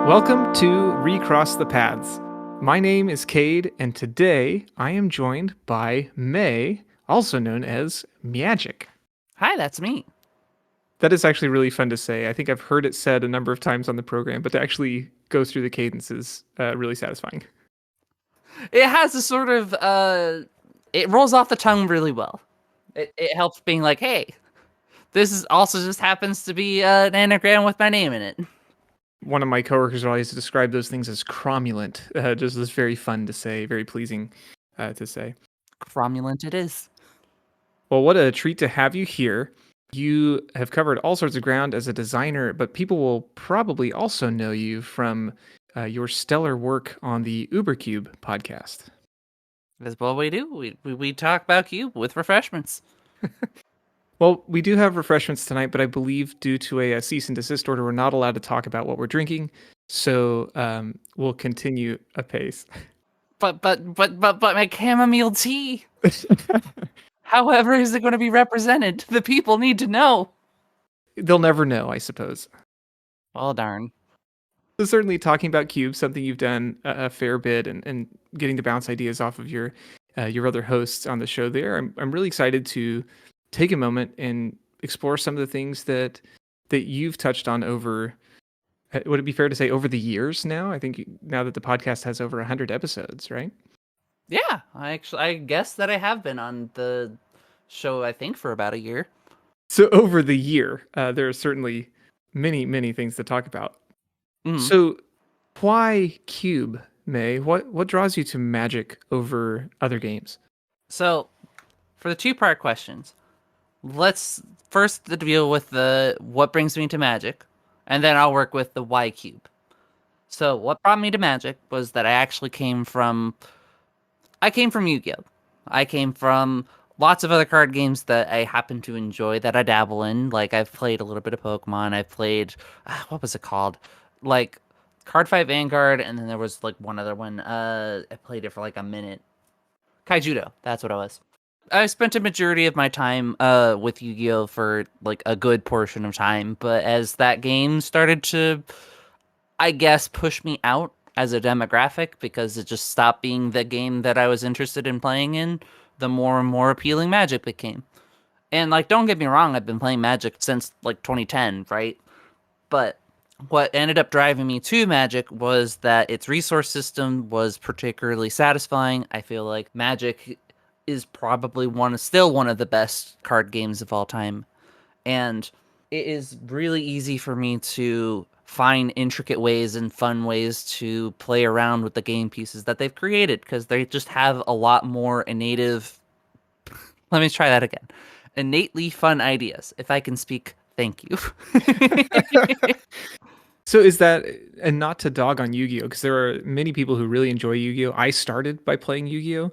Welcome to Recross the Paths. My name is Cade, and today I am joined by May, also known as Myagic. Hi, that's me. That is actually really fun to say. I think I've heard it said a number of times on the program, but to actually go through the cadence is really satisfying. It has a sort of it rolls off the tongue really well. It helps being like, hey, this is also just happens to be an anagram with my name in it. One of my coworkers always describe those things as cromulent. Just as very fun to say, very pleasing to say. Cromulent it is. Well, what a treat to have you here. You have covered all sorts of ground as a designer, but people will probably also know you from your stellar work on the UberCube podcast. That's what we do. We talk about Cube with refreshments. Well, we do have refreshments tonight, but I believe due to a cease and desist order, we're not allowed to talk about what we're drinking. So we'll continue apace. But my chamomile tea. However, is it going to be represented? The people need to know. They'll never know, I suppose. Well, darn. So certainly talking about cubes, something you've done a fair bit, and getting to bounce ideas off of your other hosts on the show. There, I'm really excited to take a moment and explore some of the things that you've touched on over. Would it be fair to say over the years now? I think now that the podcast has over 100 episodes, right? Yeah, I guess that I have been on the show. I think for about a year. So over the year, there are certainly many things to talk about. Mm. So why Cube, May? What draws you to Magic over other games? So, for the two-part questions, let's first deal with the what brings me to Magic, and then I'll work with the why cube. So, what brought me to Magic was that I came from Yu-Gi-Oh. I came from lots of other card games that I happen to enjoy that I dabble in. Like I've played a little bit of Pokemon. I've played what was it called? Like Card Fight Vanguard, and then there was like one other one. I played it for like a minute. Kaijudo, that's what it was. I spent a majority of my time with Yu-Gi-Oh for like a good portion of time, but as that game started to, I guess, push me out as a demographic because it just stopped being the game that I was interested in playing in, the more and more appealing Magic became. And like, don't get me wrong, I've been playing Magic since like 2010, right? But what ended up driving me to Magic was that its resource system was particularly satisfying. I feel like Magic is probably still one of the best card games of all time. And it is really easy for me to find intricate ways and fun ways to play around with the game pieces that they've created because they just have a lot more let me try that again. Innately fun ideas. If I can speak, thank you. So is that, and not to dog on Yu-Gi-Oh, because there are many people who really enjoy Yu-Gi-Oh. I started by playing Yu-Gi-Oh.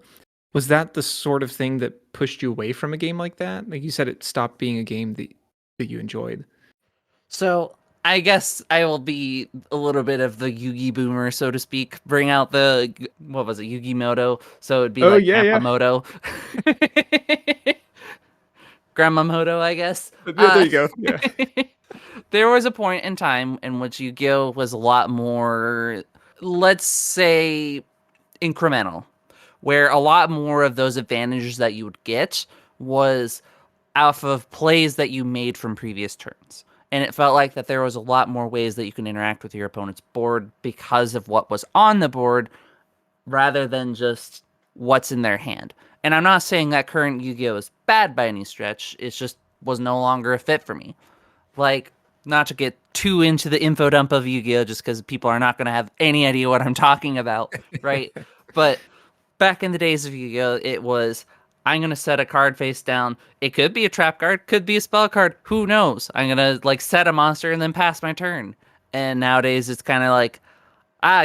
Was that the sort of thing that pushed you away from a game like that? Like you said, it stopped being a game that you enjoyed. So I guess I will be a little bit of the Yugi boomer, so to speak. Bring out the what was it, Yugi Moto? So it'd be Oh like yeah, Grandpa yeah. Moto, Grandma Moto, I guess. There you go. Yeah. There was a point in time in which Yu-Gi-Oh was a lot more, let's say, incremental, where a lot more of those advantages that you would get was off of plays that you made from previous turns. And it felt like that there was a lot more ways that you can interact with your opponent's board because of what was on the board rather than just what's in their hand. And I'm not saying that current Yu-Gi-Oh is bad by any stretch. It just was no longer a fit for me. Like, not to get too into the info dump of Yu-Gi-Oh just because people are not going to have any idea what I'm talking about, right? But back in the days of Yu-Gi-Oh, it was I'm gonna set a card face down. It could be a trap card, could be a spell card. Who knows? I'm gonna like set a monster and then pass my turn. And nowadays it's kind of like,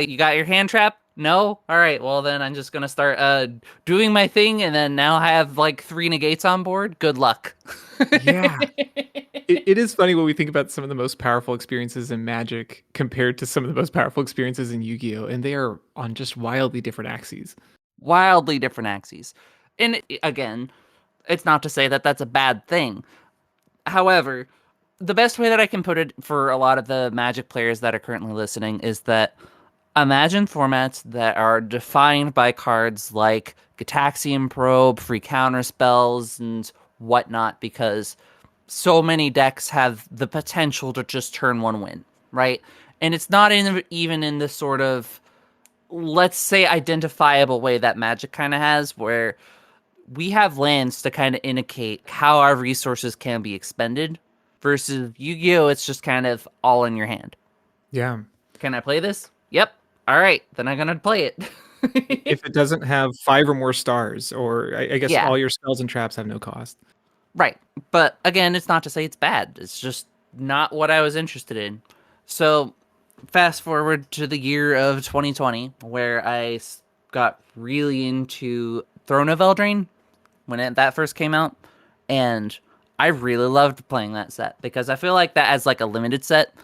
you got your hand trap? No? All right. Well, then I'm just gonna start doing my thing, and then now I have like 3 negates on board. Good luck. Yeah. It is funny when we think about some of the most powerful experiences in Magic compared to some of the most powerful experiences in Yu-Gi-Oh, and they are on just wildly different axes. Wildly different axes. And again, it's not to say that that's a bad thing. However, the best way that I can put it for a lot of the Magic players that are currently listening is that imagine formats that are defined by cards like Gataxian Probe, free counter spells, and whatnot, because so many decks have the potential to just turn one win, right? And it's not even in the sort of, let's say, identifiable way that Magic kind of has, where we have lands to kind of indicate how our resources can be expended, versus Yu-Gi-Oh! It's just kind of all in your hand. Yeah. Can I play this? Yep. All right, then I'm gonna play it. If it doesn't have 5 or more stars, or I guess Yeah, all your spells and traps have no cost. right. But again, it's not to say it's bad. It's just not what I was interested in. So, fast forward to the year of 2020, where got really into Throne of Eldraine when that first came out, and I really loved playing that set because I feel like that as like a limited set,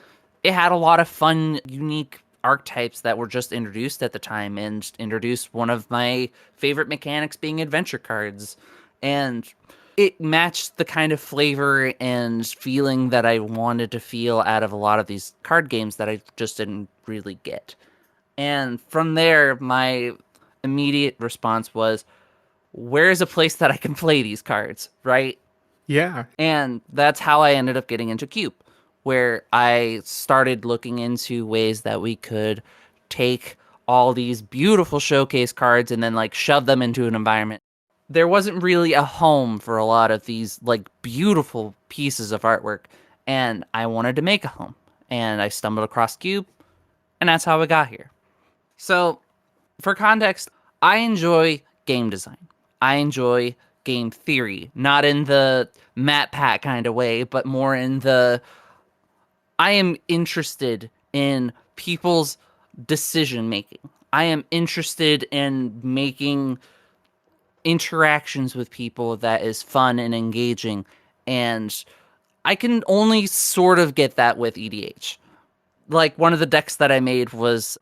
it had a lot of fun, unique archetypes that were just introduced at the time, and introduced one of my favorite mechanics being adventure cards, and it matched the kind of flavor and feeling that I wanted to feel out of a lot of these card games that I just didn't really get. And from there, my immediate response was, where's a place that I can play these cards, right? Yeah. And that's how I ended up getting into Cube, where I started looking into ways that we could take all these beautiful showcase cards and then like shove them into an environment. There wasn't really a home for a lot of these like beautiful pieces of artwork, and I wanted to make a home. And I stumbled across Cube, and that's how we got here. So, for context, I enjoy game design. I enjoy game theory, not in the Matt Pat kind of way, but more in the I am interested in people's decision making. I am interested in making interactions with people that is fun and engaging, and I can only sort of get that with EDH. Like one of the decks that I made was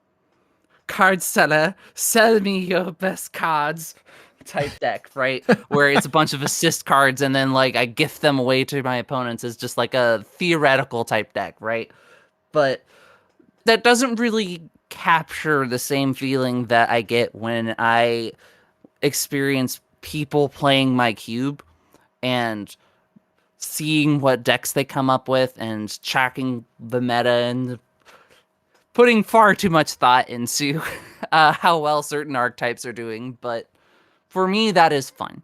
card seller, sell me your best cards type deck, right? Where it's a bunch of assist cards and then like I gift them away to my opponents as just like a theoretical type deck, right? But that doesn't really capture the same feeling that I get when I experience people playing my cube and seeing what decks they come up with and tracking the meta and putting far too much thought into how well certain archetypes are doing. But for me, that is fun.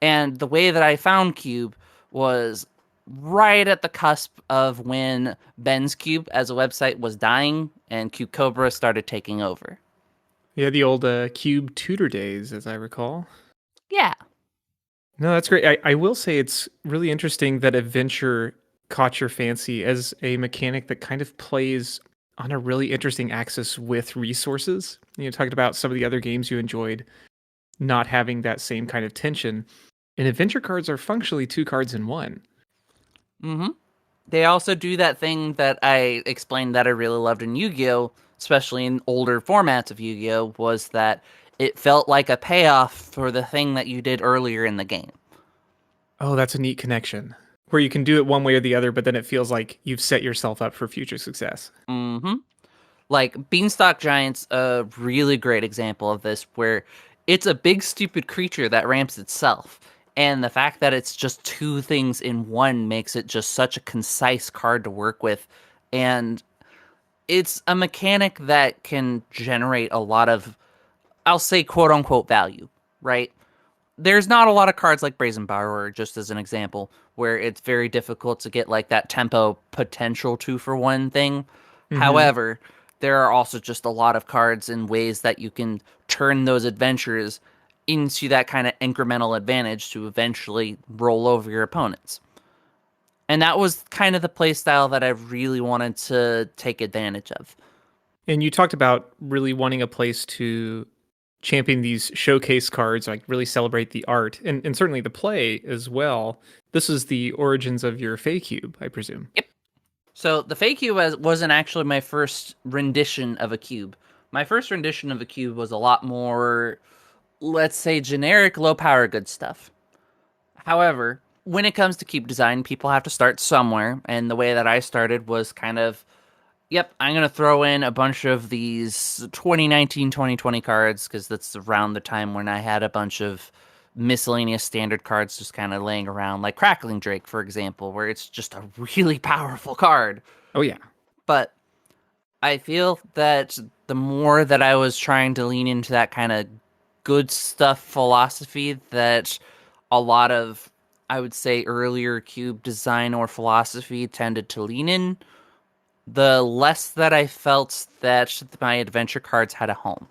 And the way that I found Cube was right at the cusp of when Ben's Cube as a website was dying and Cube Cobra started taking over. Yeah, the old Cube tutor days, as I recall. Yeah. No, that's great. I will say it's really interesting that adventure caught your fancy as a mechanic that kind of plays on a really interesting axis with resources. You talked about some of the other games you enjoyed not having that same kind of tension. And adventure cards are functionally 2 cards in 1. Mm-hmm. They also do that thing that I explained that I really loved in Yu-Gi-Oh!, especially in older formats of Yu-Gi-Oh!, was that it felt like a payoff for the thing that you did earlier in the game. Oh, that's a neat connection. Where you can do it one way or the other, but then it feels like you've set yourself up for future success. Mm-hmm. Like Beanstalk Giant's a really great example of this, where it's a big stupid creature that ramps itself. And the fact that it's just 2 things in one makes it just such a concise card to work with. And it's a mechanic that can generate a lot of, I'll say, quote unquote value, right? There's not a lot of cards like Brazen Borrower, just as an example, where it's very difficult to get like that tempo potential 2-for-1 thing. Mhm. However, there are also just a lot of cards and ways that you can turn those adventures into that kind of incremental advantage to eventually roll over your opponents. And that was kind of the play style that I really wanted to take advantage of. And you talked about really wanting a place to champion these showcase cards, like really celebrate the art and certainly the play as well. This is the origins of your Fey Cube, I presume. Yep. So the Fey Cube wasn't actually my first rendition of a cube. My first rendition of a cube was a lot more, let's say, generic, low power, good stuff. However, When it comes to cube design, people have to start somewhere, and the way that I started was kind of, yep, I'm going to throw in a bunch of these 2019, 2020 cards because that's around the time when I had a bunch of miscellaneous standard cards just kind of laying around, like Crackling Drake, for example, where it's just a really powerful card. Oh yeah. But I feel that the more that I was trying to lean into that kind of good stuff philosophy that a lot of, I would say, earlier cube design or philosophy tended to lean in, the less that I felt that my adventure cards had a home.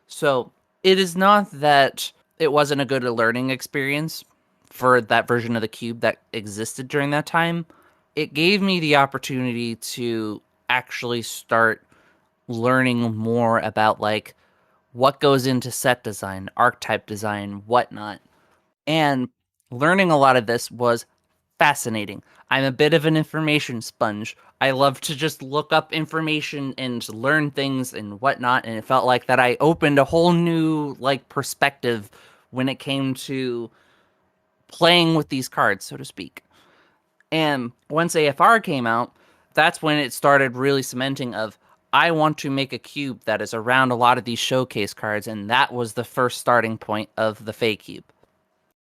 So it is not that it wasn't a good learning experience for that version of the cube that existed during that time. It gave me the opportunity to actually start learning more about like what goes into set design, archetype design, whatnot. And learning a lot of this was fascinating. I'm a bit of an information sponge. I love to just look up information and learn things and whatnot. And it felt like that I opened a whole new like perspective when it came to playing with these cards, so to speak. And once AFR came out, that's when it started really cementing of I want to make a cube that is around a lot of these showcase cards, and that was the first starting point of the Fake Cube.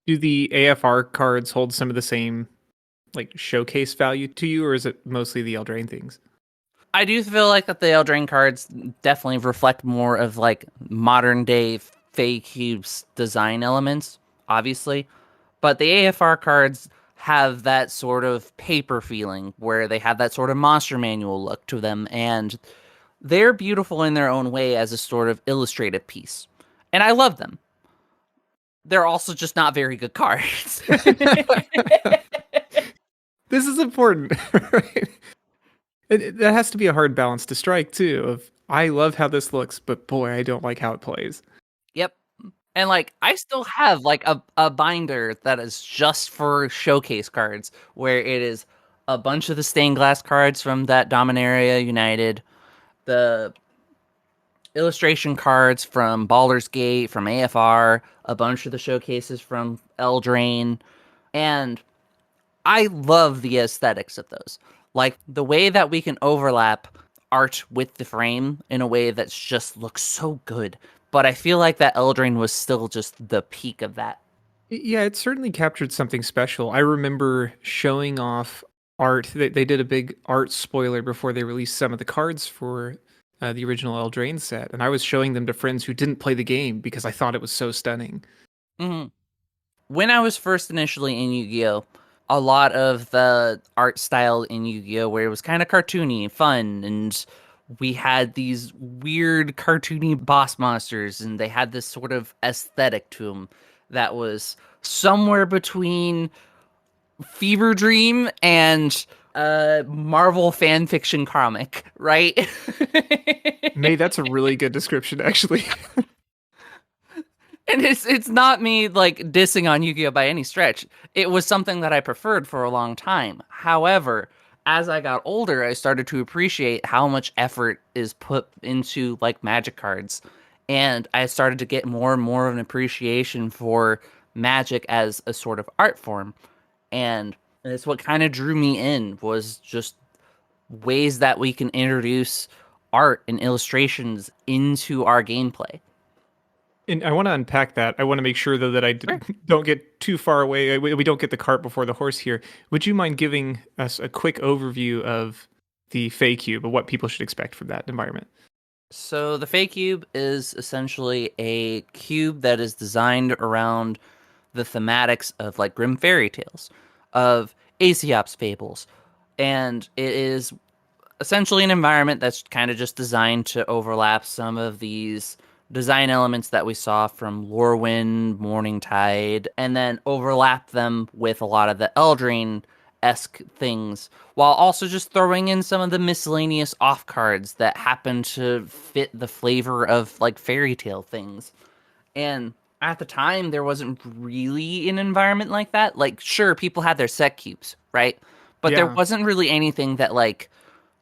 Do the AFR cards hold some of the same like showcase value to you, or is it mostly the Eldraine things? I do feel like that the Eldraine cards definitely reflect more of like modern day Fake Cubes design elements, obviously. But the AFR cards have that sort of paper feeling where they have that sort of monster manual look to them, and they're beautiful in their own way as a sort of illustrative piece. And I love them. They're also just not very good cards. This is important, right? That has to be a hard balance to strike too. Of I love how this looks, but boy, I don't like how it plays. Yep. And like I still have like a binder that is just for showcase cards where it is a bunch of the stained glass cards from that Dominaria United, the illustration cards from Baldur's Gate, from AFR, a bunch of the showcases from Eldraine, and I love the aesthetics of those. Like the way that we can overlap art with the frame in a way that just looks so good. But I feel like that Eldraine was still just the peak of that. Yeah, it certainly captured something special. I remember showing off art. They did a big art spoiler before they released some of the cards for the original Eldraine set, and I was showing them to friends who didn't play the game because I thought it was so stunning. Hmm. When I was first initially in Yu-Gi-Oh, a lot of the art style in Yu-Gi-Oh where it was kind of cartoony and fun, and we had these weird cartoony boss monsters, and they had this sort of aesthetic to them that was somewhere between Fever Dream and Marvel fan fiction comic, right? May, that's a really good description, actually. And it's not me like dissing on Yu-Gi-Oh by any stretch. It was something that I preferred for a long time. However, as I got older, I started to appreciate how much effort is put into like Magic cards, and I started to get more and more of an appreciation for Magic as a sort of art form. And it's what kind of drew me in was just ways that we can introduce art and illustrations into our gameplay. And I want to unpack that. I want to make sure, though, that Sure. don't get too far away. We don't get the cart before the horse here. Would you mind giving us a quick overview of the Fey Cube, of what people should expect from that environment? So the Fey Cube is essentially a cube that is designed around the thematics of like grim fairy tales, of Aesop's fables, and it is essentially an environment that's kind of just designed to overlap some of these design elements that we saw from Lorwyn, Morningtide, and then overlap them with a lot of the Eldraine esque things, while also just throwing in some of the miscellaneous off cards that happen to fit the flavor of like fairy tale things. And at the time, there wasn't really an environment like that. Like, sure, people had their set cubes, right? But there Yeah. wasn't really anything that like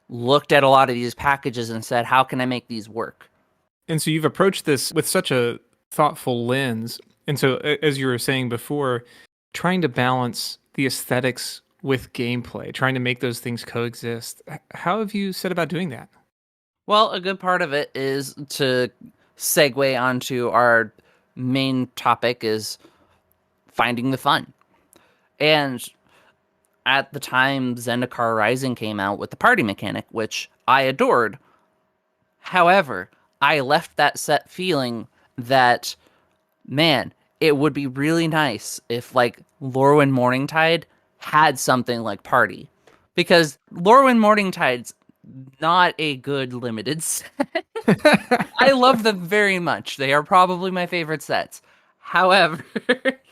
looked at a lot of these packages and said, how can I make these work? And so you've approached this with such a thoughtful lens. And so, as you were saying before, trying to balance the aesthetics with gameplay, trying to make those things coexist. How have you set about doing that? Well, a good part of it is to segue onto our main topic is finding the fun. And at the time Zendikar Rising came out with the party mechanic, which I adored. However, I left that set feeling that, man, it would be really nice if like Lorwyn Morningtide had something like Party. Because Lorwyn Morningtide's not a good limited set. I love them very much. They are probably my favorite sets. However,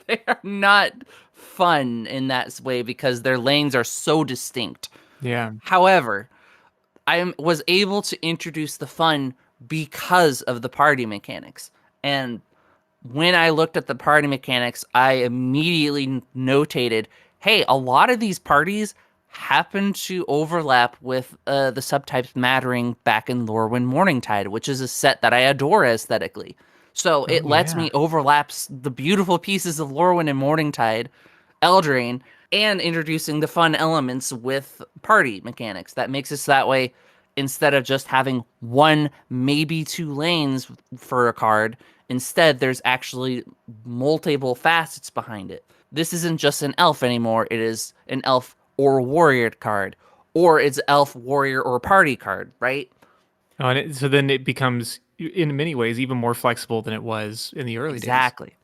they are not fun in that way because their lanes are so distinct. Yeah. However, was able to introduce the fun because of the party mechanics. And when I looked at the party mechanics, I immediately notated, hey, a lot of these parties happen to overlap with the subtypes mattering back in Lorwyn Morningtide, which is a set that I adore aesthetically. So Oh it lets yeah. me overlaps the beautiful pieces of Lorwyn and Morningtide, Eldraine, and introducing the fun elements with party mechanics. That makes us that way instead of just having one, maybe two lanes for a card. Instead, there's actually multiple facets behind it. This isn't just an elf anymore. It is an elf or warrior card, or it's elf, warrior, or party card, right? Oh, and so then it becomes, in many ways, even more flexible than it was in the early days. Exactly.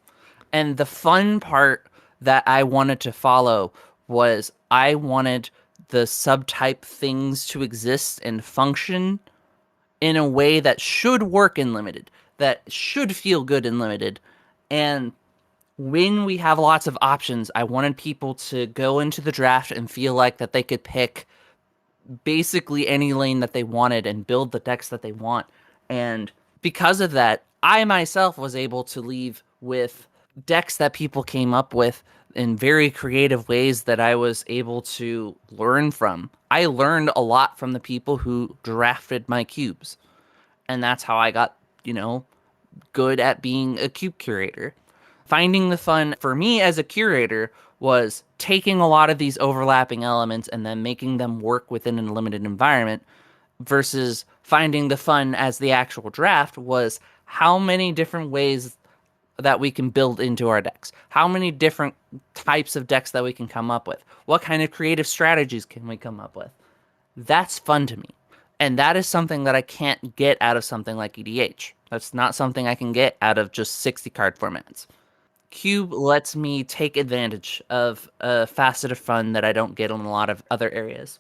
And the fun part that I wanted to follow was I wanted the subtype things to exist and function in a way that should work in limited, that should feel good in limited. And when we have lots of options, I wanted people to go into the draft and feel like that they could pick basically any lane that they wanted and build the decks that they want. And because of that, I myself was able to leave with decks that people came up with in very creative ways that I was able to learn from. I learned a lot from the people who drafted my cubes. And that's how I got, good at being a cube curator. Finding the fun for me as a curator was taking a lot of these overlapping elements and then making them work within a limited environment versus finding the fun as the actual draft was how many different ways that we can build into our decks, how many different types of decks that we can come up with, what kind of creative strategies can we come up with. That's fun to me. And that is something that I can't get out of something like EDH. That's not something I can get out of just 60 card formats. Cube lets me take advantage of a facet of fun that I don't get in a lot of other areas.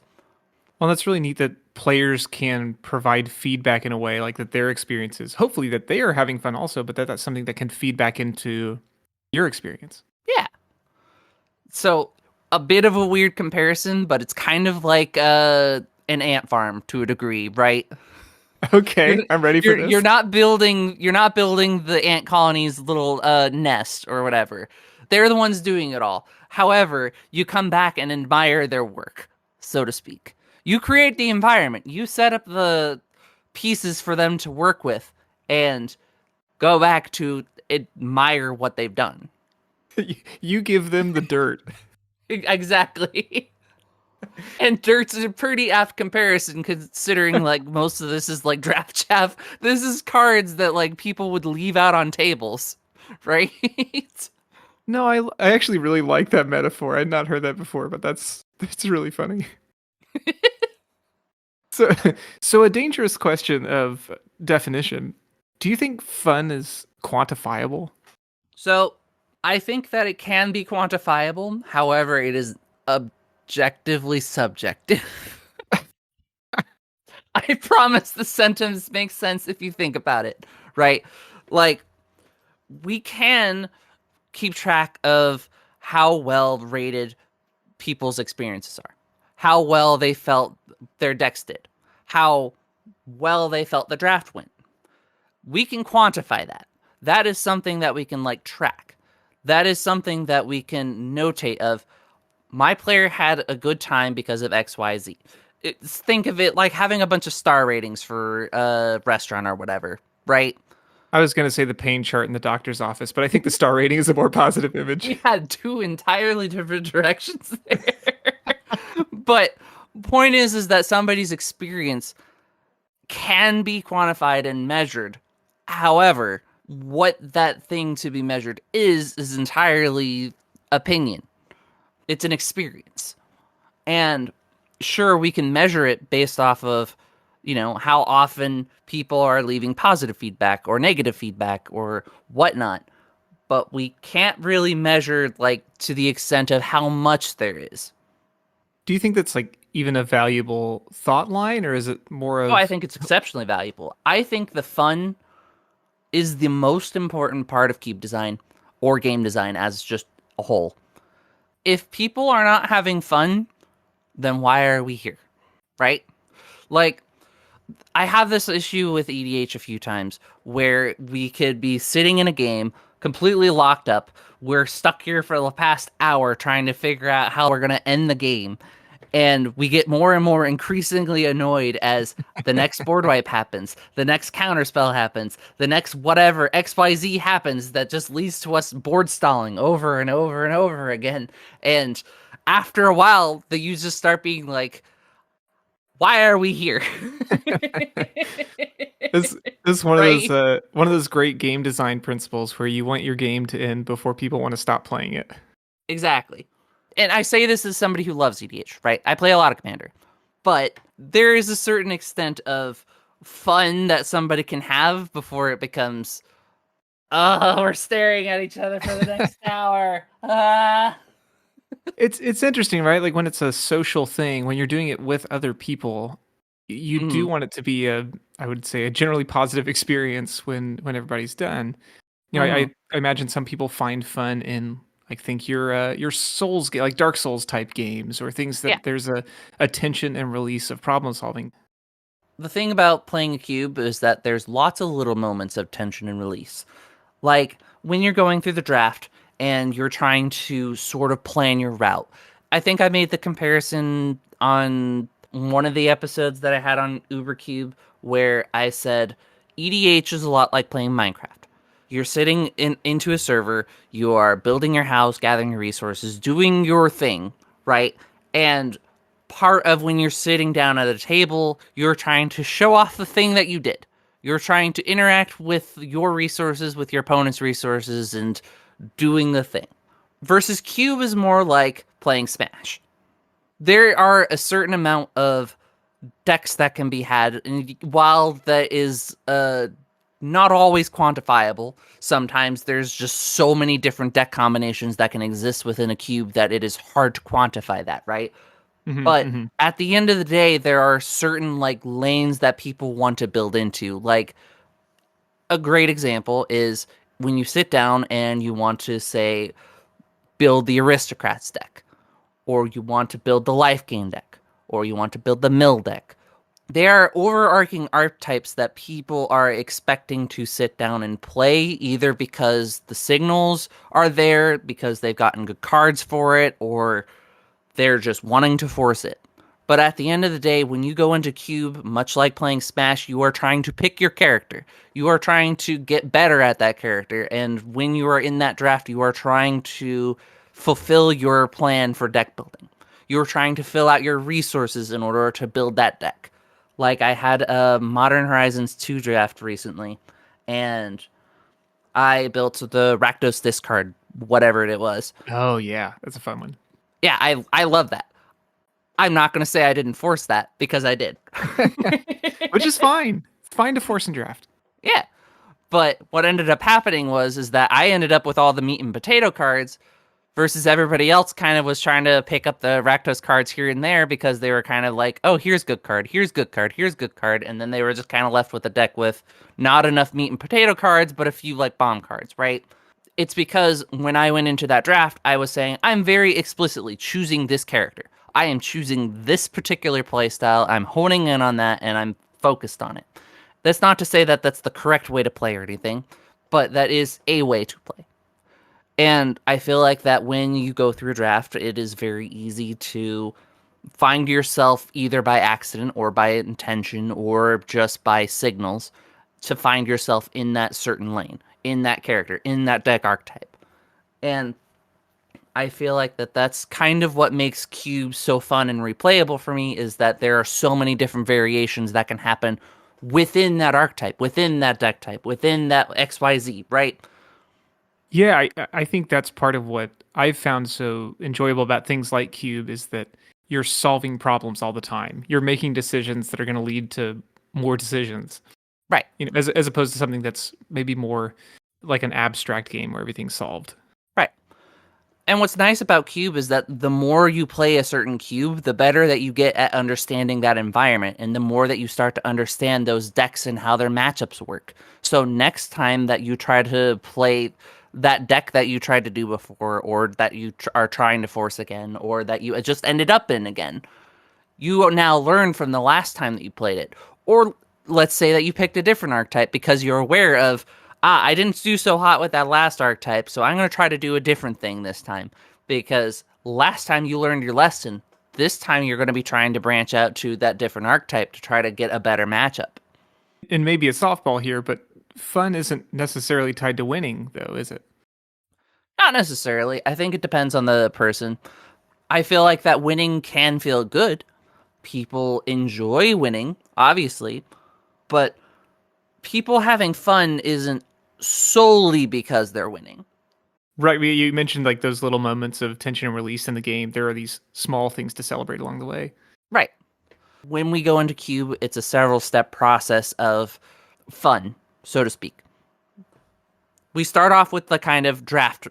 Well, that's really neat that players can provide feedback in a way like that their experiences, hopefully that they are having fun also, but that's something that can feed back into your experience. Yeah. So a bit of a weird comparison, but it's kind of like an ant farm to a degree, right? You're Okay, I'm ready for you're this. not building the ant colony's little nest or whatever. They're the ones doing it all. However, you come back and admire their work, so to speak. You create the environment. You set up the pieces for them to work with and go back to admire what they've done. You give them the dirt. Exactly. And dirt's a pretty apt comparison considering like most of this is like draft chaff. This is cards that like people would leave out on tables, right? No, I actually really like that metaphor. I'd not heard that before, but that's really funny. So so a dangerous question of definition. Do you think fun is quantifiable? So I think that it can be quantifiable. However, it is objectively subjective. I promise the sentence makes sense if you think about it, right? Like, we can keep track of how well rated people's experiences are, how well they felt their decks did, how well they felt the draft went. We can quantify that. That is something that we can like track. That is something that we can notate of my player had a good time because of XYZ. Think of it like having a bunch of star ratings for a restaurant or whatever, right? I was going to say the pain chart in the doctor's office, but I think the star rating is a more positive image. We had two entirely different directions there. But point is that somebody's experience can be quantified and measured. However, what that thing to be measured is entirely opinion. It's an experience. And sure, we can measure it based off of, how often people are leaving positive feedback or negative feedback or whatnot. But we can't really measure, like, to the extent of how much there is. Do you think that's like even a valuable thought line, or is it more Oh, I of think it's exceptionally valuable. I think the fun is the most important part of cube design or game design as just a whole. If people are not having fun, then why are we here? Right? Like, I have this issue with EDH a few times where we could be sitting in a game completely locked up. We're stuck here for the past hour trying to figure out how we're going to end the game. And we get more and more increasingly annoyed as the next board wipe happens, the next counterspell happens, the next whatever XYZ happens that just leads to us board stalling over and over and over again. And after a while, the users start being like, why are we here? this is Right? one of those great game design principles where you want your game to end before people want to stop playing it. Exactly. And I say this as somebody who loves EDH, right? I play a lot of Commander. But there is a certain extent of fun that somebody can have before it becomes, oh, we're staring at each other for the next hour. Ah. It's interesting, right? Like when it's a social thing, when you're doing it with other people, you do Mm, want it to be I would say, a generally positive experience when everybody's done. mm, I imagine some people find fun in like think your Souls like Dark Souls type games or things yeah. that there's a tension and release of problem solving. The thing about playing a cube is that there's lots of little moments of tension and release. Like when you're going through the draft and you're trying to sort of plan your route. I think I made the comparison on one of the episodes that I had on UberCube where I said EDH is a lot like playing Minecraft. You're sitting into a server, you are building your house, gathering your resources, doing your thing, right? And part of when you're sitting down at a table, you're trying to show off the thing that you did. You're trying to interact with your resources, with your opponent's resources, and doing the thing. Versus Cube is more like playing Smash. There are a certain amount of decks that can be had, and while that is not always quantifiable, sometimes there's just so many different deck combinations that can exist within a cube that it is hard to quantify that, right? Hmm But hmm at the end of the day, there are certain like lanes that people want to build into. Like a great example is when you sit down and you want to say build the aristocrats deck, or you want to build the life gain deck, or you want to build the mill deck. There are overarching archetypes that people are expecting to sit down and play, either because the signals are there, because they've gotten good cards for it, or they're just wanting to force it. But at the end of the day, when you go into Cube, much like playing Smash, you are trying to pick your character. You are trying to get better at that character. And when you are in that draft, you are trying to fulfill your plan for deck building. You are trying to fill out your resources in order to build that deck. Like I had a Modern Horizons 2 draft recently, and I built the Rakdos discard, whatever it was. Oh yeah, that's a fun one. Yeah, I love that. I'm not going to say I didn't force that because I did. Which is fine. It's fine to force and draft. Yeah. But what ended up happening is that I ended up with all the meat and potato cards versus everybody else kind of was trying to pick up the Rakdos cards here and there because they were kind of like, oh, here's good card, here's good card, here's good card. And then they were just kind of left with a deck with not enough meat and potato cards, but a few like bomb cards, right? It's because when I went into that draft, I was saying, I'm very explicitly choosing this character. I am choosing this particular playstyle. I'm honing in on that and I'm focused on it. That's not to say that that's the correct way to play or anything, but that is a way to play. And I feel like that when you go through a draft, it is very easy to find yourself either by accident or by intention or just by signals to find yourself in that certain lane, in that character, in that deck archetype. And I feel like that's kind of what makes cubes so fun and replayable for me, is that there are so many different variations that can happen within that archetype, within that deck type, within that XYZ, right? Yeah, I think that's part of what I've found so enjoyable about things like Cube is that you're solving problems all the time. You're making decisions that are going to lead to more decisions. Right. As opposed to something that's maybe more like an abstract game where everything's solved. Right. And what's nice about cube is that the more you play a certain cube, the better that you get at understanding that environment, and the more that you start to understand those decks and how their matchups work. So next time that you try to play that deck that you tried to do before, or that you are trying to force again, or that you just ended up in again, you now learn from the last time that you played it. Or let's say that you picked a different archetype because you're aware of, I didn't do so hot with that last archetype, so I'm going to try to do a different thing this time. Because last time you learned your lesson, this time you're going to be trying to branch out to that different archetype to try to get a better matchup. And maybe a softball here, but fun isn't necessarily tied to winning, though, is it? Not necessarily. I think it depends on the person. I feel like that winning can feel good. People enjoy winning, obviously, but people having fun isn't solely because they're winning. Right. You mentioned like those little moments of tension and release in the game. There are these small things to celebrate along the way. Right. When we go into Cube, it's a several step process of fun, so to speak. We start off with the kind of draft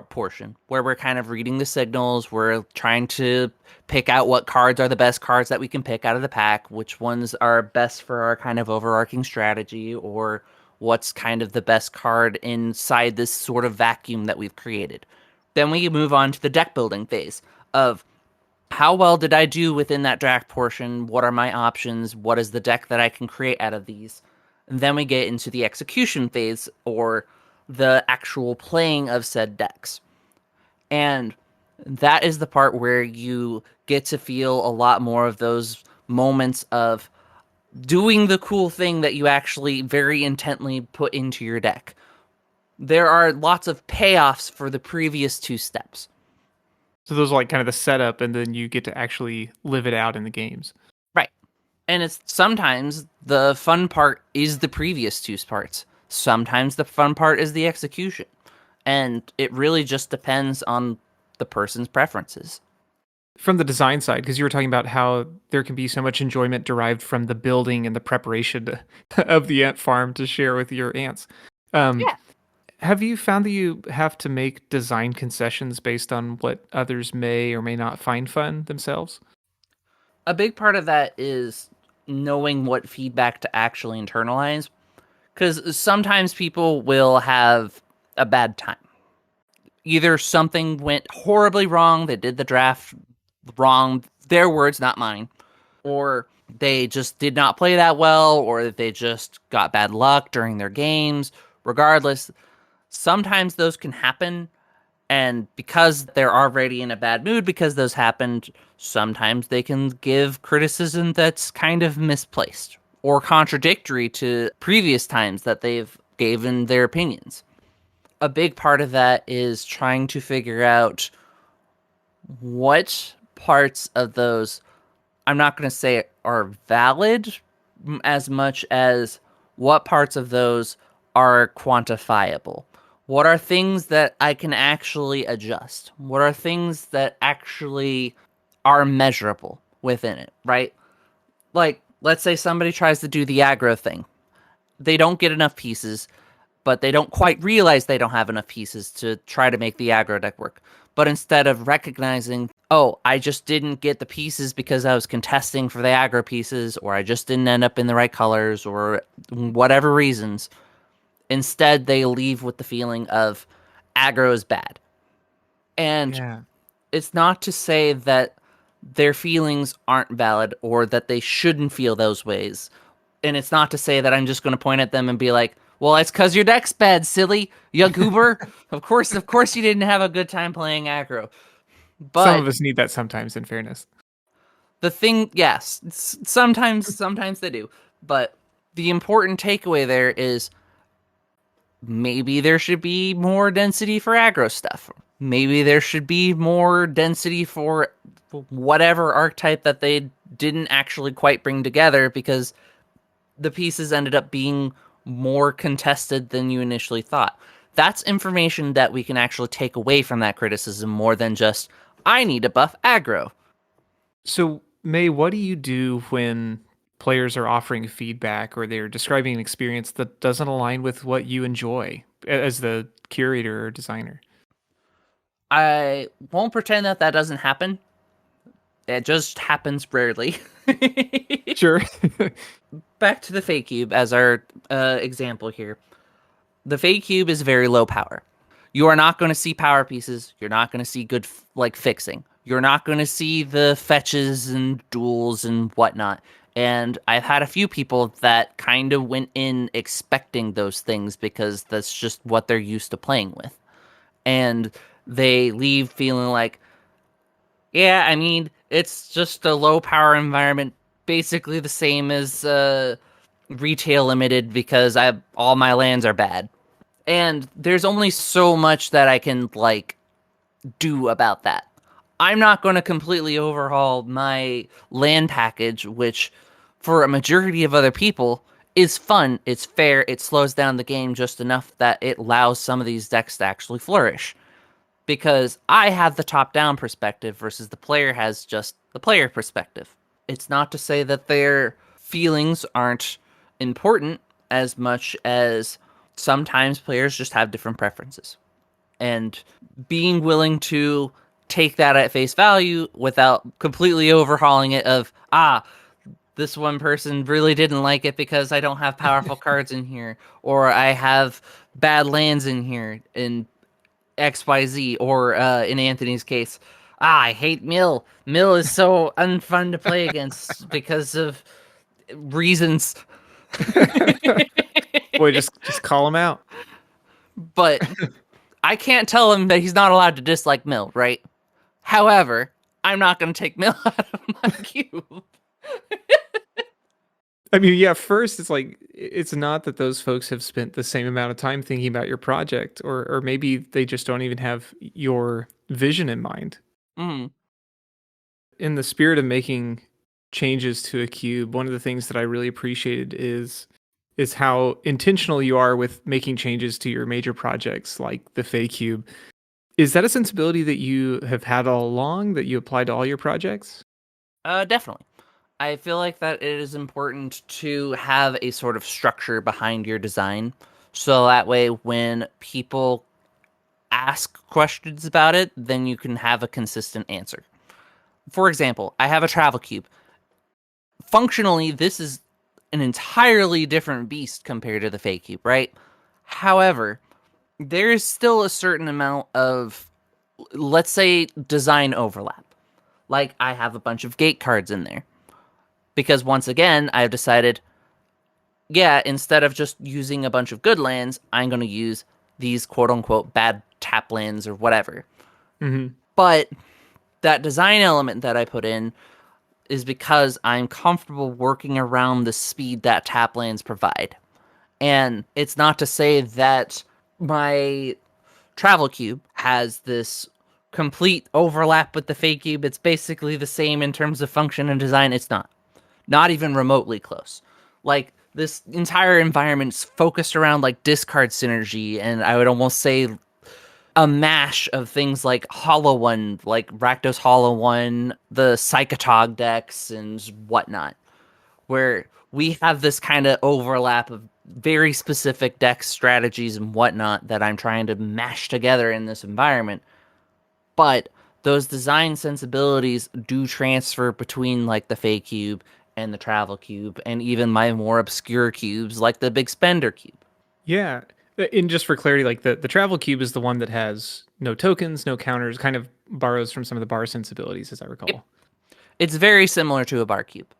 portion where we're kind of reading the signals. We're trying to pick out what cards are the best cards that we can pick out of the pack, which ones are best for our kind of overarching strategy, or what's kind of the best card inside this sort of vacuum that we've created. Then we move on to the deck building phase of how well did I do within that draft portion? What are my options? What is the deck that I can create out of these? And then we get into the execution phase, or the actual playing of said decks. And that is the part where you get to feel a lot more of those moments of doing the cool thing that you actually very intently put into your deck. There are lots of payoffs for the previous two steps. So those are like kind of the setup, and then you get to actually live it out in the games. Right. And it's sometimes the fun part is the previous two parts. Sometimes the fun part is the execution. And it really just depends on the person's preferences. From the design side, because you were talking about how there can be so much enjoyment derived from the building and the preparation of the ant farm to share with your ants. Um, Yeah. have you found that you have to make design concessions based on what others may or may not find fun themselves? A big part of that is knowing what feedback to actually internalize. Because sometimes people will have a bad time. Either something went horribly wrong, they did the draft wrong, their words, not mine, or they just did not play that well, or they just got bad luck during their games. Regardless, sometimes those can happen, and because they're already in a bad mood because those happened, sometimes they can give criticism that's kind of misplaced or contradictory to previous times that they've given their opinions. A big part of that is trying to figure out what parts of those, I'm not going to say are valid as much as what parts of those are quantifiable. What are things that I can actually adjust? What are things that actually are measurable within it, right? Like, let's say somebody tries to do the aggro thing. They don't get enough pieces, but they don't quite realize they don't have enough pieces to try to make the aggro deck work. But instead of recognizing, oh, I just didn't get the pieces because I was contesting for the aggro pieces, or I just didn't end up in the right colors, or whatever reasons, instead they leave with the feeling of aggro is bad. And Yeah. it's not to say that their feelings aren't valid or that they shouldn't feel those ways. And it's not to say that I'm just going to point at them and be like, well, it's because your deck's bad, silly, you goober. Of course you didn't have a good time playing aggro. Some But of us need that sometimes, in fairness. the thing, yes, sometimes they do. But the important takeaway there is maybe there should be more density for aggro stuff. Maybe there should be more density for whatever archetype that they didn't actually quite bring together because the pieces ended up being more contested than you initially thought. That's information that we can actually take away from that criticism more than just, I need to buff aggro. So, May, what do you do when players are offering feedback or they're describing an experience that doesn't align with what you enjoy as the curator or designer? I won't pretend that that doesn't happen. It just happens rarely. Sure. Back to the Fake Cube as our example here. The Fake Cube is very low power. You are not going to see power pieces. You're not going to see good like fixing. You're not going to see the fetches and duels and whatnot. And I've had a few people that kind of went in expecting those things because that's just what they're used to playing with. And they leave feeling like, yeah, I mean, it's just a low power environment, basically the same as retail limited because I all my lands are bad. And there's only so much that I can like do about that. I'm not going to completely overhaul my land package, which for a majority of other people is fun, it's fair, it slows down the game just enough that it allows some of these decks to actually flourish. Because I have the top down perspective versus the player has just the player perspective. It's not to say that their feelings aren't important as much as sometimes players just have different preferences. And being willing to take that at face value without completely overhauling it of, this one person really didn't like it because I don't have powerful cards in here, or I have bad lands in here in XYZ, or in Anthony's case, I hate Mill. Mill is so unfun to play against because of reasons. Boy, just call him out. But I can't tell him that he's not allowed to dislike Mill, right? However, I'm not going to take Mill out of my cube. I mean, yeah, first it's like it's not that those folks have spent the same amount of time thinking about your project or maybe they just don't even have your vision in mind. Mm. In the spirit of making changes to a cube, one of the things that I really appreciated is how intentional you are with making changes to your major projects like the Fey Cube. Is that a sensibility that you have had all along that you apply to all your projects? Definitely. I feel like that it is important to have a sort of structure behind your design. So that way, when people ask questions about it, then you can have a consistent answer. For example, I have a travel cube. Functionally, this is an entirely different beast compared to the Fake Cube, right? However, there is still a certain amount of, let's say, design overlap. Like, I have a bunch of gate cards in there. Because once again, I've decided, yeah, instead of just using a bunch of good lands, I'm going to use these quote unquote bad tap lands or whatever. Mm-hmm. But that design element that I put in is because I'm comfortable working around the speed that tap lands provide. And it's not to say that my travel cube has this complete overlap with the Fake Cube. It's basically the same in terms of function and design. It's not. Not even remotely close. Like, this entire environment's focused around like discard synergy, and I would almost say a mash of things like Hollow One, like Rakdos Hollow One, the Psychotog decks, and whatnot, where we have this kind of overlap of very specific deck strategies and whatnot that I'm trying to mash together in this environment. But those design sensibilities do transfer between like the Fey Cube and the Travel Cube, and even my more obscure cubes like the Big Spender Cube. Yeah. And just for clarity, like the travel cube is the one that has no tokens, no counters, kind of borrows from some of the bar sensibilities, as I Yep. recall. It's very similar to a Bar Cube.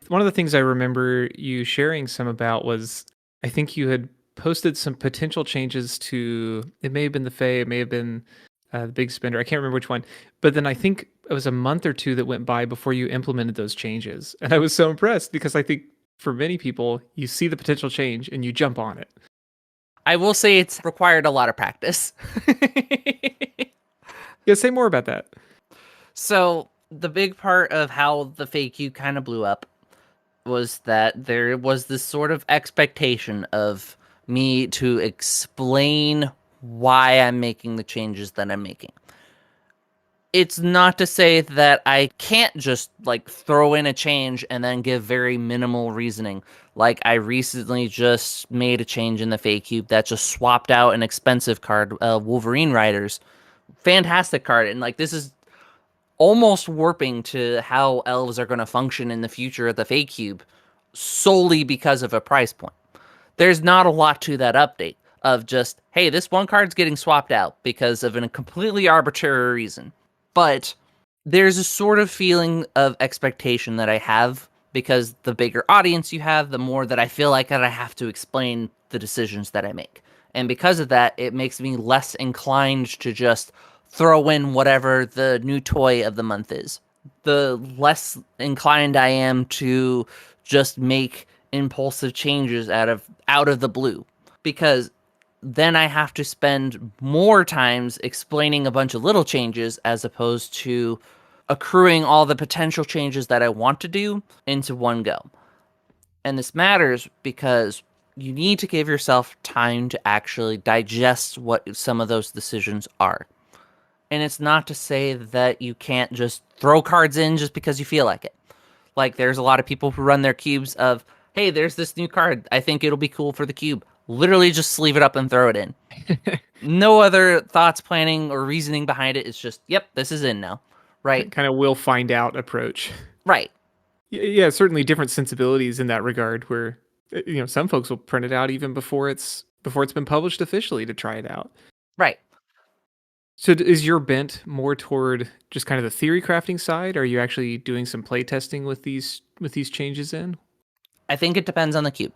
One of the things I remember you sharing some about was I think you had posted some potential changes to it may have been the Fae, it may have been the Big Spender. I can't remember which one. But then I think it was a month or two that went by before you implemented those changes. And I was so impressed because I think for many people, you see the potential change and you jump on it. I will say it's required a lot of practice. Yeah, say more about that. So the big part of how the fake cube kind of blew up was that there was this sort of expectation of me to explain why I'm making the changes that I'm making. It's not to say that I can't just like throw in a change and then give very minimal reasoning. Like I recently just made a change in the fake cube that just swapped out an expensive card, Wolverine Riders. Fantastic card. And like this is almost warping to how elves are going to function in the future of the fake cube solely because of a price point. There's not a lot to that update of just, hey, this one card's getting swapped out because of a completely arbitrary reason. But there's a sort of feeling of expectation that I have because the bigger audience you have, the more that I feel like that I have to explain the decisions that I make. And because of that, it makes me less inclined to just throw in whatever the new toy of the month is. The less inclined I am to just make impulsive changes out of the blue, because then I have to spend more times explaining a bunch of little changes as opposed to accruing all the potential changes that I want to do into one go. And this matters because you need to give yourself time to actually digest what some of those decisions are. And it's not to say that you can't just throw cards in just because you feel like it. Like, there's a lot of people who run their cubes of, hey, there's this new card. I think it'll be cool for the cube. Literally just sleeve it up and throw it in. No other thoughts, planning, or reasoning behind it. It's just, yep, this is in now. Right? Kind of will find out approach. Right. Yeah, certainly different sensibilities in that regard where some folks will print it out even before it's been published officially to try it out. Right. So is your bent more toward just kind of the theory crafting side? Or are you actually doing some play testing with these changes in? I think it depends on the cube.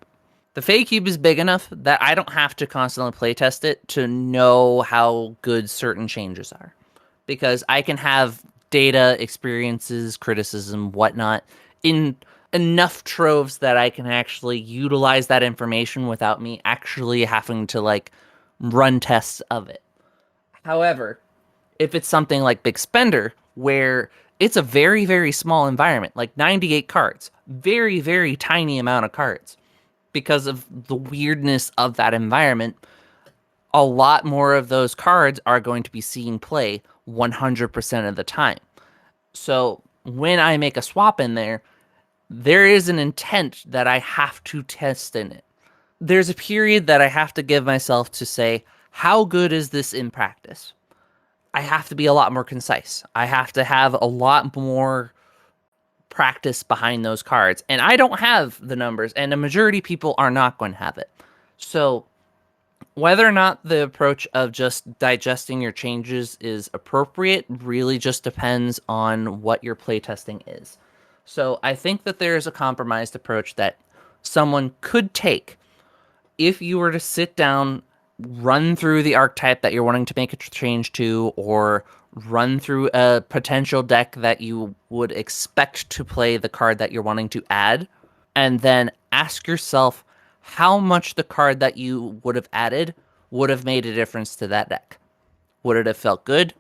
The fake cube is big enough that I don't have to constantly playtest it to know how good certain changes are. Because I can have data, experiences, criticism, whatnot, in enough troves that I can actually utilize that information without me actually having to like run tests of it. However, if it's something like Big Spender, where it's a very, very small environment, like 98 cards, very, very tiny amount of cards, because of the weirdness of that environment, a lot more of those cards are going to be seeing play 100% of the time. So when I make a swap in there, there is an intent that I have to test in it. There's a period that I have to give myself to say, how good is this in practice? I have to be a lot more concise. I have to have a lot more practice behind those cards. And I don't have the numbers, and the majority of people are not going to have it. So whether or not the approach of just digesting your changes is appropriate really just depends on what your playtesting is. So I think that there is a compromised approach that someone could take if you were to sit down, run through the archetype that you're wanting to make a change to, or run through a potential deck that you would expect to play the card that you're wanting to add, and then ask yourself how much the card that you would have added would have made a difference to that deck. Would it have felt good?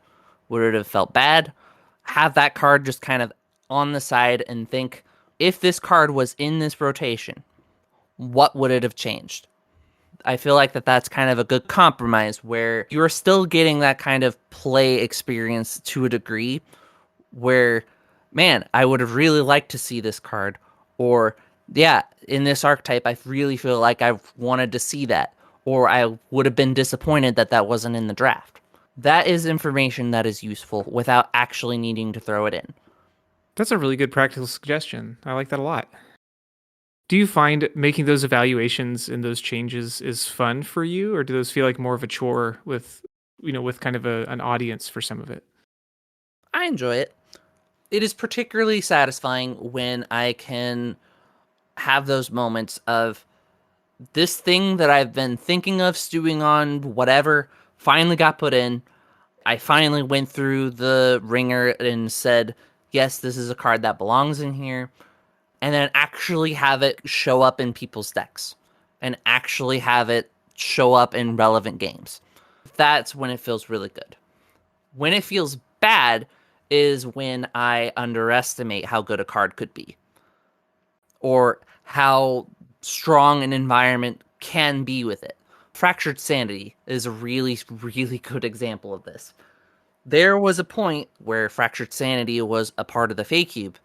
Would it have felt bad? Have that card just kind of on the side and think, if this card was in this rotation, what would it have changed? I feel like that's kind of a good compromise where you're still getting that kind of play experience to a degree where, man, I would have really liked to see this card. Or, yeah, in this archetype, I really feel like I wanted to see that. Or I would have been disappointed that that wasn't in the draft. That is information that is useful without actually needing to throw it in. That's a really good practical suggestion. I like that a lot. Do you find making those evaluations and those changes is fun for you, or do those feel like more of a chore with, with kind of an audience for some of it? I enjoy it. It is particularly satisfying when I can have those moments of this thing that I've been thinking of, stewing on, whatever, finally got put in. I finally went through the ringer and said, yes, this is a card that belongs in here. and then actually have it show up in people's decks and actually have it show up in relevant games. That's when it feels really good. When it feels bad is when I underestimate how good a card could be or how strong an environment can be with it. Fractured Sanity is a really, really good example of this. There was a point where Fractured Sanity was a part of the Fake Cube,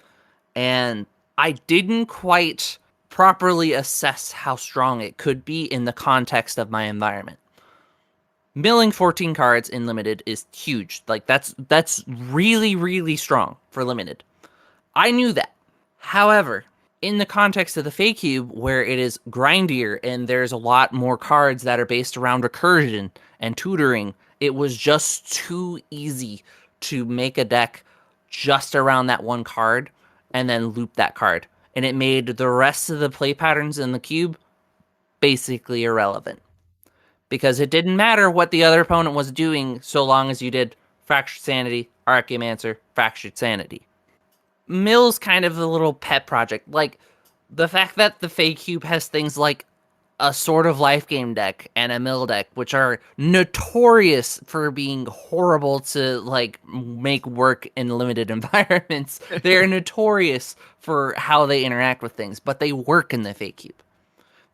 and I didn't quite properly assess how strong it could be in the context of my environment. Milling 14 cards in limited is huge. Like that's really, really strong for limited. I knew that. However, in the context of the Fake Cube, where it is grindier and there's a lot more cards that are based around recursion and tutoring, it was just too easy to make a deck just around that one card and then loop that card. And it made the rest of the play patterns in the cube basically irrelevant. Because it didn't matter what the other opponent was doing so long as you did Fractured Sanity, Archaeomancer, Fractured Sanity. Mill's kind of a little pet project. Like, the fact that the Fake Cube has things like a sort of life game deck and a mill deck, which are notorious for being horrible to like make work in limited environments. They're notorious for how they interact with things, but they work in the Fake Cube.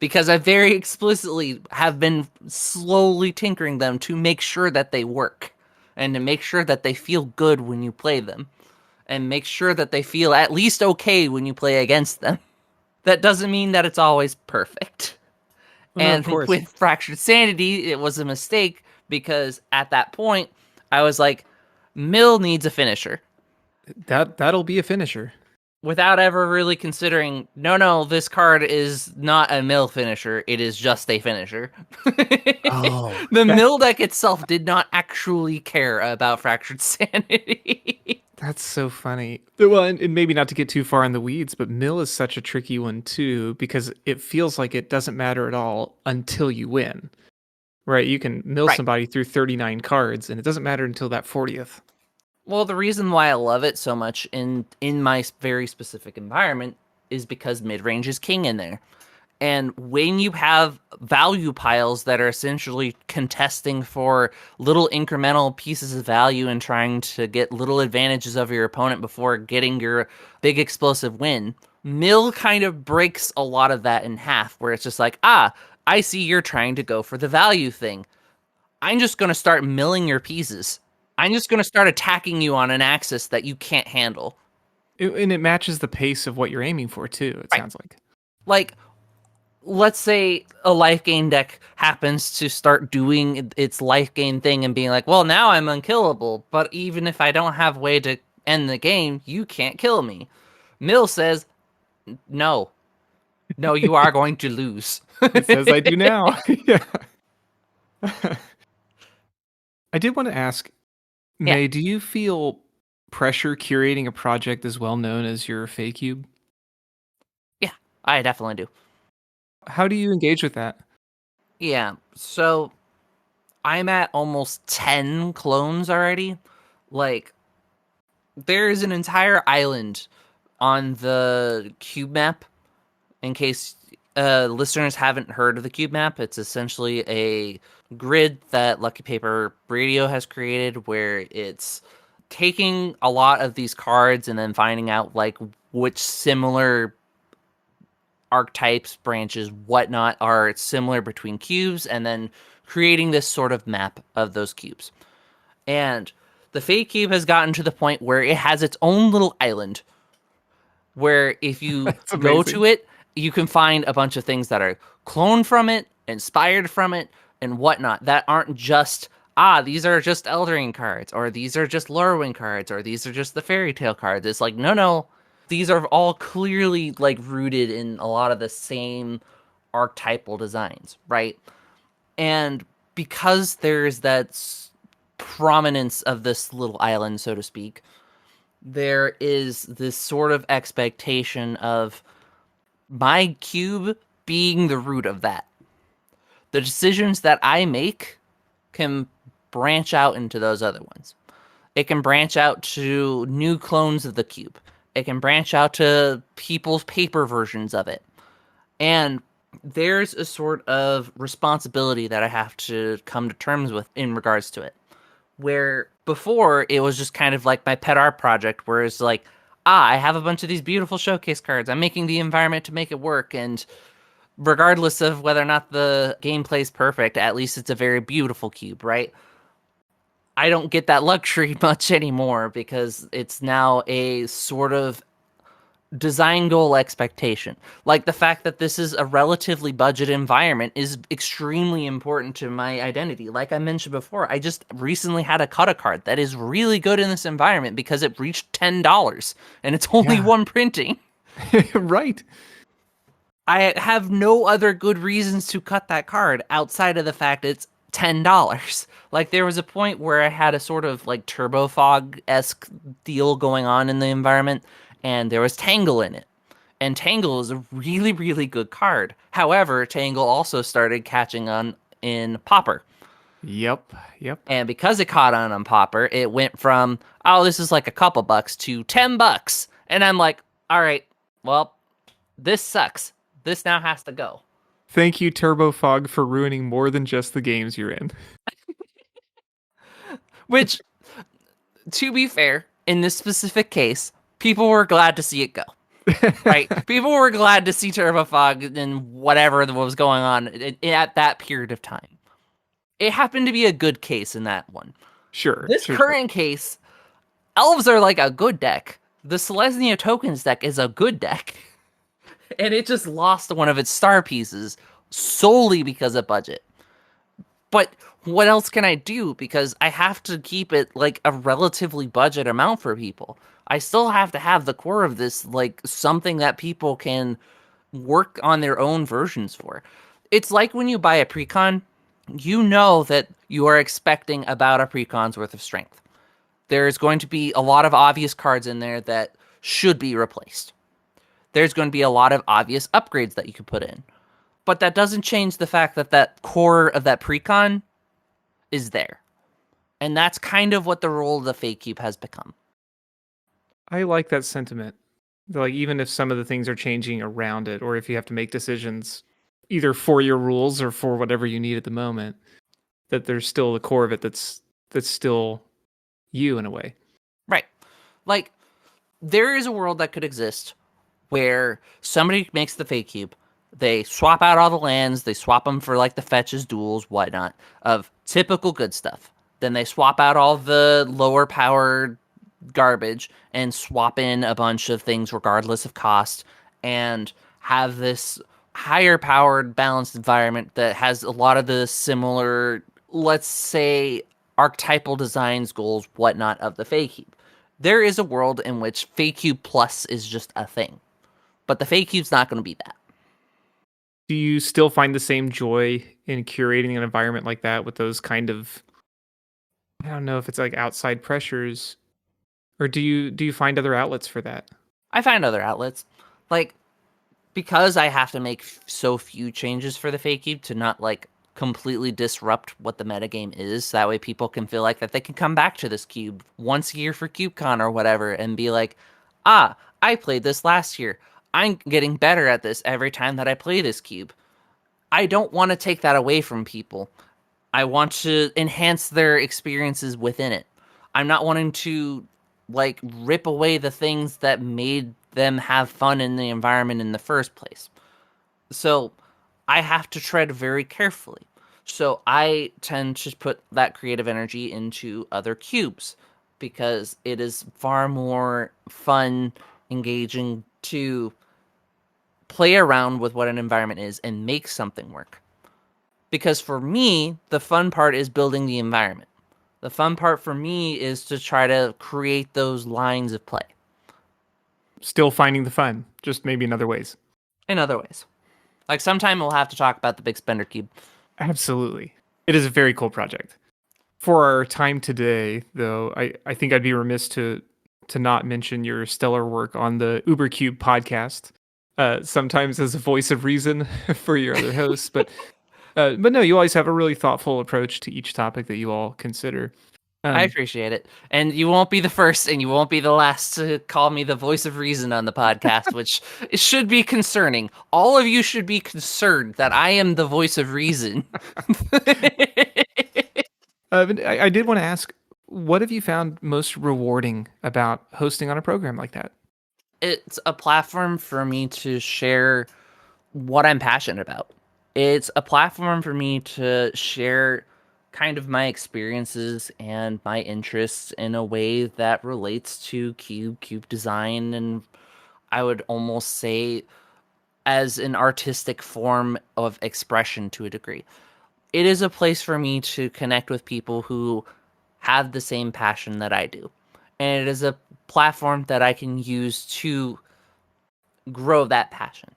Because I very explicitly have been slowly tinkering them to make sure that they work and to make sure that they feel good when you play them and make sure that they feel at least okay when you play against them. That doesn't mean that it's always perfect. Well, no, of And course. with Fractured Sanity, it was a mistake because at that point, I was like, Mill needs a finisher. That'll be a finisher. Without ever really considering, no, this card is not a mill finisher. It is just a finisher. Oh, The mill deck itself did not actually care about Fractured Sanity. that's so funny. Well, and maybe not to get too far in the weeds, but mill is such a tricky one too, because it feels like it doesn't matter at all until you win. Right? You can mill Right. somebody through 39 cards, and it doesn't matter until that 40th. Well, the reason why I love it so much in my very specific environment is because mid-range is king in there. And when you have value piles that are essentially contesting for little incremental pieces of value and trying to get little advantages of your opponent before getting your big explosive win, mill kind of breaks a lot of that in half, where it's just like, I see you're trying to go for the value thing. I'm just going to start milling your pieces. I'm just going to start attacking you on an axis that you can't handle. And it matches the pace of what you're aiming for too, it Right. sounds like. Like, let's say a life gain deck happens to start doing its life gain thing and being like, well, now I'm unkillable, but even if I don't have a way to end the game, you can't kill me. Mill says, no, you are going to lose. It says I do now. Yeah. I did want to ask, Yeah. May, do you feel pressure curating a project as well known as your Fake Cube? Yeah, I definitely do. How do you engage with that? Yeah, so I'm at almost 10 clones already. Like, there is an entire island on the cube map. In case listeners haven't heard of the cube map, it's essentially a grid that Lucky Paper Radio has created where it's taking a lot of these cards and then finding out like which similar archetypes, branches, whatnot are similar between cubes, and then creating this sort of map of those cubes. And the Fake Cube has gotten to the point where it has its own little island where if you That's go amazing. to it, you can find a bunch of things that are cloned from it, inspired from it, and whatnot that aren't just, these are just Eldering cards, or these are just Lorwyn cards, or these are just the Fairy Tale cards. It's like, no, these are all clearly like rooted in a lot of the same archetypal designs, right? And because there's that prominence of this little island, so to speak, there is this sort of expectation of my cube being the root of that. The decisions that I make can branch out into those other ones. It can branch out to new clones of the cube. It can branch out to people's paper versions of it. And there's a sort of responsibility that I have to come to terms with in regards to it. Where before it was just kind of like my pet art project, where it's like, I have a bunch of these beautiful showcase cards. I'm making the environment to make it work. And regardless of whether or not the gameplay's perfect, at least it's a very beautiful cube, right? I don't get that luxury much anymore because it's now a sort of design goal expectation. Like the fact that this is a relatively budget environment is extremely important to my identity. Like I mentioned before, I just recently had a cut card that is really good in this environment because it reached $10 and it's only Yeah. one printing. Right. I have no other good reasons to cut that card outside of the fact it's $10. Like there was a point where I had a sort of like turbo fog-esque deal going on in the environment and there was Tangle in it. And Tangle is a really, really good card. However, Tangle also started catching on in Popper. Yep. Yep. And because it caught on Popper, it went from, oh, this is like a couple bucks to $10. And I'm like, all right, well, this sucks. This now has to go. Thank you, Turbo Fog, for ruining more than just the games you're in. Which, to be fair, in this specific case, people were glad to see it go. Right? People were glad to see Turbo Fog and whatever was going on at that period of time. It happened to be a good case in that one. Sure. This Sure. current case, elves are like a good deck. The Selesnya Tokens deck is a good deck. And it just lost one of its star pieces solely because of budget. But what else can I do? Because I have to keep it like a relatively budget amount for people. I still have to have the core of this like something that people can work on their own versions for. It's like when you buy a precon, you know that you are expecting about a precon's worth of strength. There's going to be a lot of obvious cards in there that should be replaced. There's going to be a lot of obvious upgrades that you could put in. But that doesn't change the fact that that core of that precon is there. And that's kind of what the role of the Fake Cube has become. I like that sentiment. Like, even if some of the things are changing around it, or if you have to make decisions either for your rules or for whatever you need at the moment, that there's still the core of it that's still you in a way. Right. Like, there is a world that could exist where somebody makes the Fake Cube, they swap out all the lands, they swap them for like the fetches, duels, whatnot, of typical good stuff. Then they swap out all the lower powered garbage and swap in a bunch of things regardless of cost and have this higher powered balanced environment that has a lot of the similar, let's say, archetypal designs, goals, whatnot of the Fake Cube. There is a world in which Fake Cube Plus is just a thing. But the Fake Cube's not going to be that. Do you still find the same joy in curating an environment like that with those kind of, I don't know if it's like outside pressures, or do you find other outlets for that? I find other outlets. Like, because I have to make so few changes for the Fake Cube to not, like, completely disrupt what the metagame is. So that way people can feel like that they can come back to this cube once a year for CubeCon or whatever and be like, ah, I played this last year. I'm getting better at this every time that I play this cube. I don't want to take that away from people. I want to enhance their experiences within it. I'm not wanting to like rip away the things that made them have fun in the environment in the first place. So I have to tread very carefully. So I tend to put that creative energy into other cubes because it is far more fun, engaging to play around with what an environment is and make something work. Because for me, the fun part is building the environment. The fun part for me is to try to create those lines of play. Still finding the fun, just maybe in other ways. In other ways. Like sometime we'll have to talk about the Big Spender Cube. Absolutely. It is a very cool project. For our time today, though, I think I'd be remiss to not mention your stellar work on the UberCube podcast. Sometimes as a voice of reason for your other hosts, but no, you always have a really thoughtful approach to each topic that you all consider. I Um, appreciate it. And you won't be the first and you won't be the last to call me the voice of reason on the podcast, which it should be concerning. All of you should be concerned that I am the voice of reason. but I did want to ask, what have you found most rewarding about hosting on a program like that? It's a platform for me to share what I'm passionate about. It's a platform for me to share kind of my experiences and my interests in a way that relates to cube design, and I would almost say as an artistic form of expression to a degree. It is a place for me to connect with people who have the same passion that I do. And it is a platform that I can use to grow that passion.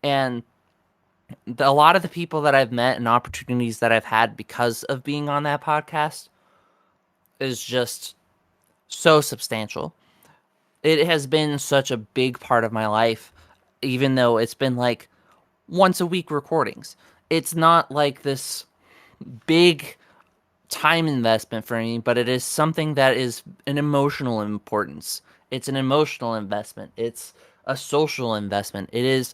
And a lot of the people that I've met and opportunities that I've had because of being on that podcast is just so substantial. It has been such a big part of my life, even though it's been like once a week recordings. It's not like this big time investment for me, but it is something that is an emotional importance. It's an emotional investment. It's a social investment. It is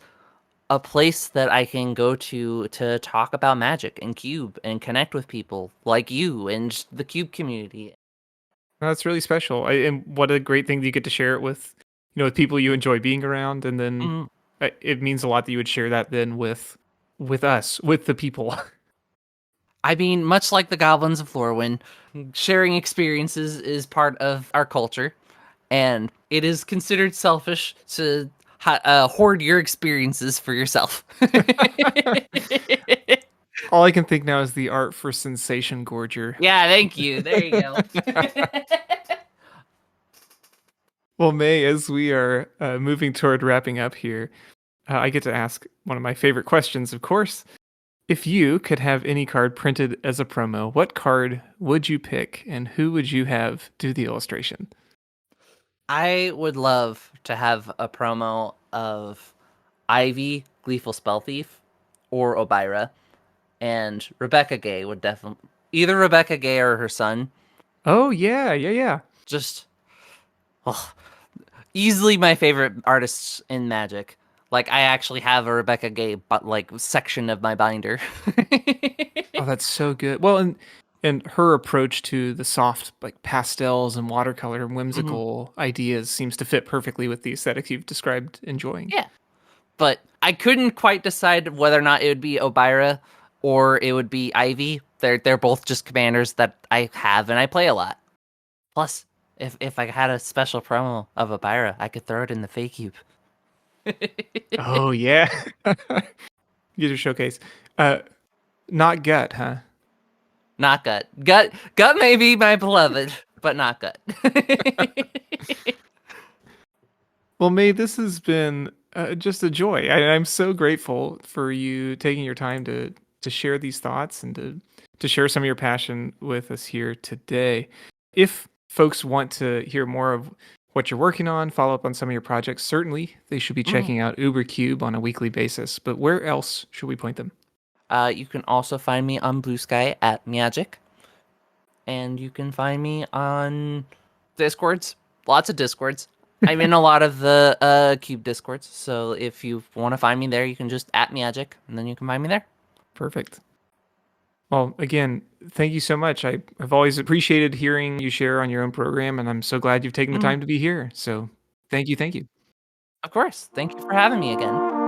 a place that I can go to talk about Magic and Cube and connect with people like you and the Cube community. That's really special. And what a great thing that you get to share it with, with people you enjoy being around. And then Mhm. it means a lot that you would share that then with us, with the people. I mean, much like the Goblins of Lorwyn, sharing experiences is part of our culture, and it is considered selfish to hoard your experiences for yourself. All I can think now is the art for sensation gorger. Yeah, thank you. There you go. Well, May, as we are moving toward wrapping up here, I get to ask one of my favorite questions, of course. If you could have any card printed as a promo, what card would you pick and who would you have do the illustration? I would love to have a promo of Ivy, Gleeful Spell Thief, or Obira, and Rebecca Gay would definitely either Rebecca Gay or her son. Oh, yeah, yeah, yeah. Just oh, easily my favorite artists in Magic. Like I actually have a Rebecca Gay but like section of my binder. Oh, that's so good. Well, and her approach to the soft like pastels and watercolor and Mhm. whimsical ideas seems to fit perfectly with the aesthetic you've described enjoying. Yeah, but I couldn't quite decide whether or not it would be Obira or it would be Ivy. They're both just commanders that I have and I play a lot. Plus, if I had a special promo of Obira, I could throw it in the fake cube. Oh, yeah. User showcase. Uh, not gut, huh? Not gut. Gut may be my beloved, but not gut. Well, May, this has been just a joy. I'm so grateful for you taking your time to share these thoughts and to share some of your passion with us here today. If folks want to hear more of what you're working on, follow up on some of your projects, certainly they should be Mhm. checking out UberCube on a weekly basis. But where else should we point them? You can also find me on Blue Sky at Myagic, and you can find me on Discords. Lots of Discords. I'm in a lot of the Cube Discords, so if you want to find me there, you can just at Myagic, and then you can find me there. Perfect. Well, again, thank you so much. I've always appreciated hearing you share on your own program, and I'm so glad you've taken the Mhm. time to be here. So thank you. Thank you. Of course. Thank you for having me again.